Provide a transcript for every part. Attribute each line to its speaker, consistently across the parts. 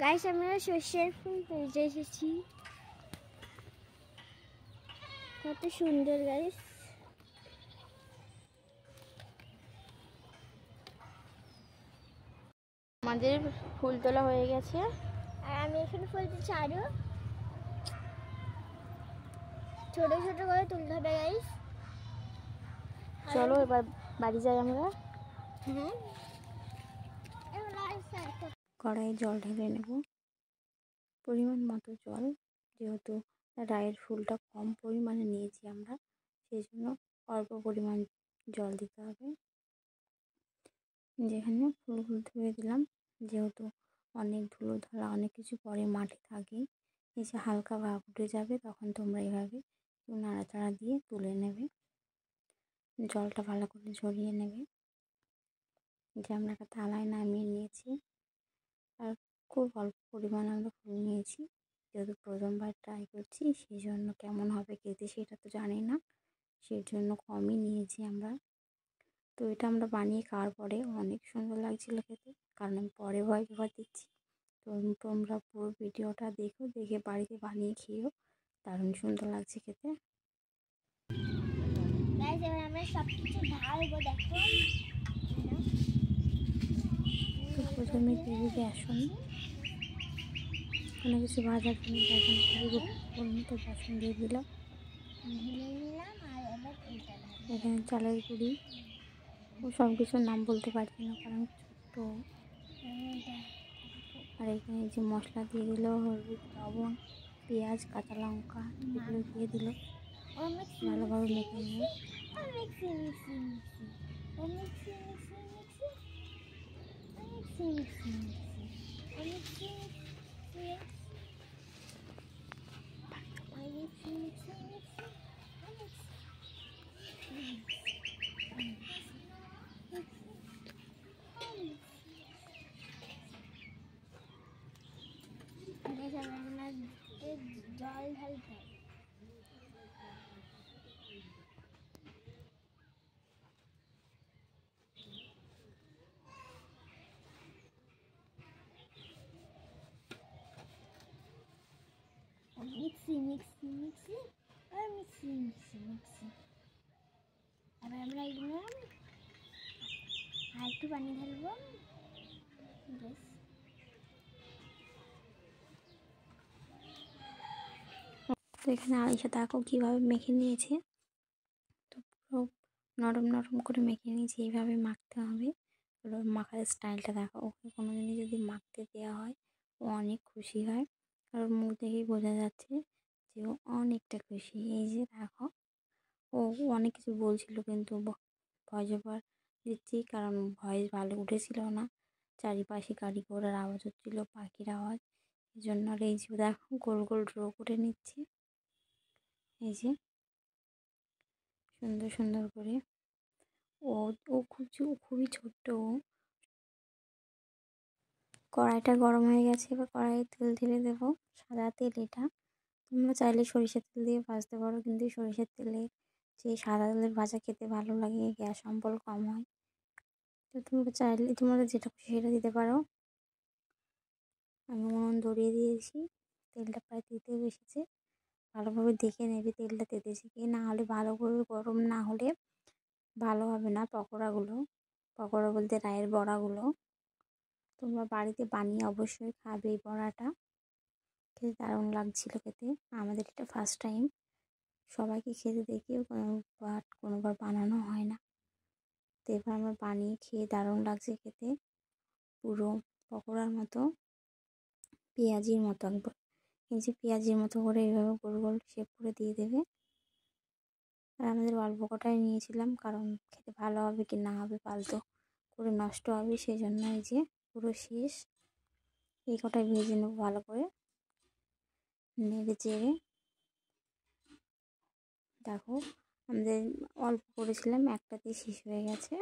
Speaker 1: Guys আমরা সর্ষের ফুল তুলতে এসেছি। কত সুন্দর গাইস।
Speaker 2: আমাদের ফুল তোলা হয়ে গেছে
Speaker 1: আর আমি এখানে ফুল তুলছি আরো ছোট ছোট করে তুলতে হবে গাইস।
Speaker 2: চলো এবার বাড়ি যাই আমরা।
Speaker 1: হ্যাঁ
Speaker 2: কড়াইয়ে জল ঢেলে নেব, পরিমাণ মতো জল। যেহেতু রায়ের ফুলটা কম পরিমাণে নিয়েছি আমরা, সেই জন্য অল্প পরিমাণ জল দিতে হবে। যেখানে ফুলগুলো ধুয়ে দিলাম, যেহেতু অনেক ধুলো ধরা অনেক কিছু পরে মাটি থাকে, এসে হালকা ভাব উঠে যাবে, তখন তোমরা এইভাবে নাড়াচাড়া দিয়ে তুলে নেবে, জলটা ভালো করে ঝরিয়ে নেবে। যে আমরা একটা থালায় নামিয়ে নিয়েছি, আর খুব অল্প পরিমাণ আমরা ফুল নিয়েছি, যেহেতু প্রথমবার ট্রাই করছি, সেই জন্য কেমন হবে খেতে সেটা তো জানি না, সেই জন্য কমই নিয়েছি আমরা। তো এটা আমরা বানিয়ে খাওয়ার পরে অনেক সুন্দর লাগছিল খেতে, কারণ আমি পরে ভয় দিচ্ছি। তো তোমরা পুরো ভিডিওটা দেখো, দেখে বাড়িতে বানিয়ে খেয়েও, দারুণ সুন্দর লাগছে খেতে।
Speaker 1: গাইস এবার আমরা সবকিছু ঢালবো, দেখো।
Speaker 2: তো প্রথমে দিয়ে বেসন, কোনো কিছু ভাজার জন্য বেসন তো বেসন দিয়ে দিলাম। এখানে চালের গুঁড়ি ও সব কিছুর নাম বলতে পারছি না, কারণ ছোট্ট। আর এখানে যে মশলা দিয়ে দিল, হলুদ, লবণ, পেঁয়াজ, কাঁচা লঙ্কা, এগুলো দিয়ে দিল, ভালোভাবে মেখে নেব।
Speaker 1: জল ঢালতে মিক্সি আর মিক্সি। এবার আমরা এগুলো আর একটু পানি ঢালবো।
Speaker 2: তো এখানে আড়াইশো দেখো কীভাবে মেখে নিয়েছে, তো পুরো নরম নরম করে মেখে নিয়েছি। এইভাবে মাখতে হবে, পুরো মাখার স্টাইলটা দেখো। ওকে কোনো দিনই যদি মাখতে দেওয়া হয়, ও অনেক খুশি হয়, আর ওর মুখ দেখেই বোঝা যাচ্ছে যে ও অনেকটা খুশি। এই যে দেখো, ও অনেক কিছু বলছিল, কিন্তু ভয় দিচ্ছি, কারণ ভয়েস ভালো উঠেছিল না, চারিপাশে গাড়ি ঘোড়ার আওয়াজ হচ্ছিলো, পাখির আওয়াজ, এই জন্য। আর এই যে দেখো গোল গোল ড্র করে নিচ্ছে, এই যে সুন্দর সুন্দর করে। ও ও খুবই ছোট্ট। ও কড়াইটা গরম হয়ে গেছে, এবার কড়াইয়ে তেল ঢেলে দেবো, সাদা তেল এটা। তোমরা চাইলে সরিষার তেল দিয়ে ভাজতে পারো, কিন্তু সরিষার তেলে যে সাদা তেলের ভাজা খেতে ভালো লাগে, গ্যাস অম্বল কম হয়। তো তোমরা চাইলে তোমরা যেটা খুশি সেটা দিতে পারো। আমি উনুন ধরিয়ে দিয়েছি, তেলটা প্রায় তেতে বসেছে। ভালোভাবে দেখে নেবে তেলটা তেতেছে কি, না হলে ভালোভাবে গরম না হলে ভালো হবে না পকোড়াগুলো। পকোড়া বলতে রায়ের বড়াগুলো। তোমরা বাড়িতে বানিয়ে অবশ্যই খাবে এই বড়াটা, খেতে দারুণ লাগছিল খেতে। আমাদের এটা ফার্স্ট টাইম, সবাইকে খেতে দেখি বাট কোনোবার বানানো হয় না। তো এবার আমরা বানিয়ে খেয়ে দারুণ লাগছে খেতে, পুরো পকোড়ার মতো, পেঁয়াজির মতো একবার। এই যে পেঁয়াজির মতো করে এইভাবে গোল গোল শেপ করে দিয়ে দেবে। আর আমাদের অল্প কটাই নিয়েছিলাম, কারণ খেতে ভালো হবে কি না হবে, ফালতু করে নষ্ট হবে, সেই জন্য। এই যে পুরো শেষ, এই কটাই ভেজে নেবো ভালো করে, নেড়ে চেড়ে। দেখো আমাদের অল্প করেছিলাম, একটাতেই শেষ হয়ে গেছে।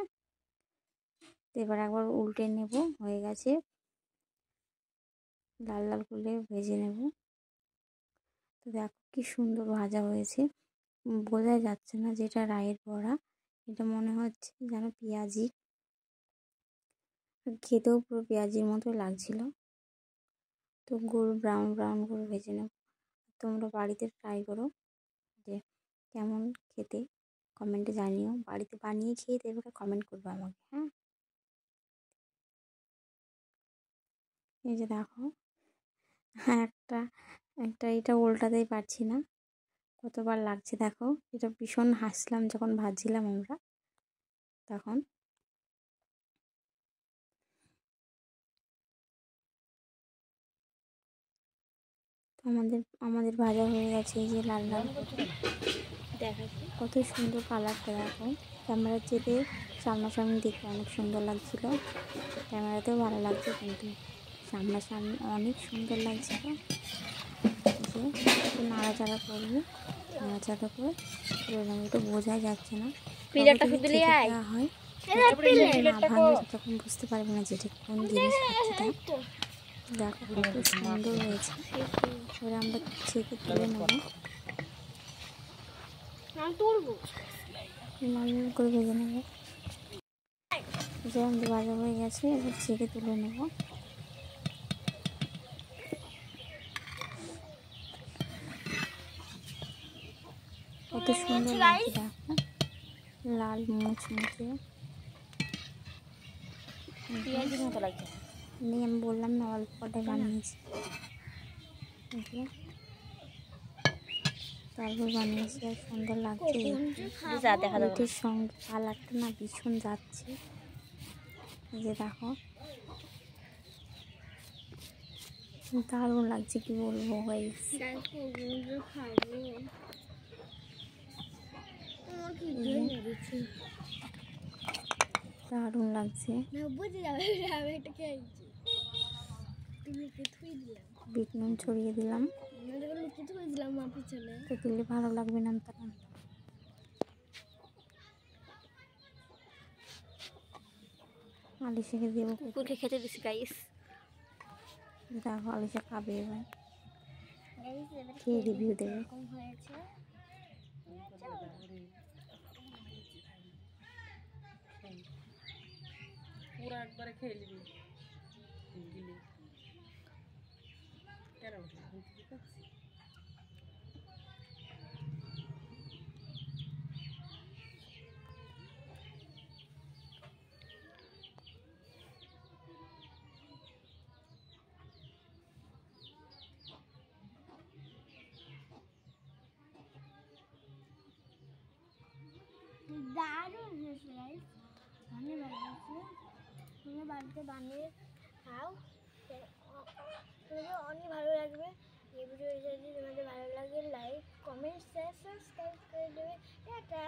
Speaker 2: তো এবার একবার উল্টে নেব, হয়ে গেছে, লাল লাল করে ভেজে নেব। তো দেখো কি সুন্দর ভাজা হয়েছে, বোঝা যাচ্ছে না যেটা রায়ের বড়া, এটা মনে হচ্ছে যেন পেঁয়াজি, খেতেও পুরো পেঁয়াজির মতো লাগছিল। তো গোল ব্রাউন ব্রাউন করে ভেজে নেব। তোমরা বাড়িতে ট্রাই করো যে কেমন খেতে, কমেন্টে জানিও। বাড়িতে বানিয়ে খেয়ে এবারে কমেন্ট করবে আমাকে, হ্যাঁ। এই যে দেখো, হ্যাঁ, একটা একটা এটা উল্টাতেই পারছি না, কতবার লাগছে দেখো। এটা ভীষণ হাসলাম যখন ভাজছিলাম আমরা তখন। তো আমাদের ভাজা হয়ে গেছে। এই যে লাল লাল দেখাচ্ছি, কত সুন্দর কালারটা দেখো। ক্যামেরার চেয়ে সামনাসামনি দেখতে অনেক সুন্দর লাগছিল, ক্যামেরাতেও ভালো লাগছে, কিন্তু সামনাসামনি অনেক সুন্দর লাগছিল। যে একটু নাড়াচাড়া করবো, নাড়াচাড়া করে একটু বোঝাই যাচ্ছে না, দেওয়া হয় না ভাঙলে তখন বুঝতে পারবে না যেটা কোন জিনিস খাচ্ছি। দেখো কত সুন্দর হয়েছে। এবার আমরা ছেঁকে তুলে নেবো, লাল লাল করে ভেজে নেবো। যে আমাদের ভাজা হয়ে গেছে, এবার ছেঁকে তুলে নেবো। কত সুন্দর লাগছে দেখো, লাল মুচমুচে। আমি বললাম না অল্প কটাই বানিয়েছি, তারপর বানিয়েছি আর সুন্দর লাগছে। এটির সঙ্গে কালারটা না ভীষণ যাচ্ছে। যে দেখো দারুণ লাগছে, কি বলবো গাইস। দারুণ লাগছে। বিট নুন ছড়িয়ে দিলাম, তো দিলে ভালো লাগবে না তারা। আলিশাকে দেবো, কুকুরকে খেতে দিছি গাইস। দেখো আলিশা খাবে, এবার খেয়ে রিভিউ দেবে।
Speaker 3: পুরো একবারে খেয়ে নিবি গিলে কেন
Speaker 1: দারুণ হয়েছে গাইস, অনেক ভালো হয়েছে। তোমরা বাড়িতে বানিয়ে খাও, তোমাদের অনেক ভালো লাগবে। এই ভিডিও যদি তোমাদের ভালো লাগে লাইক কমেন্ট শেয়ার সাবস্ক্রাইব করে দেবে। টাটা,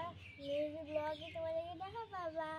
Speaker 1: নেক্সট ব্লগে তোমাদেরকে দেখা পাবা।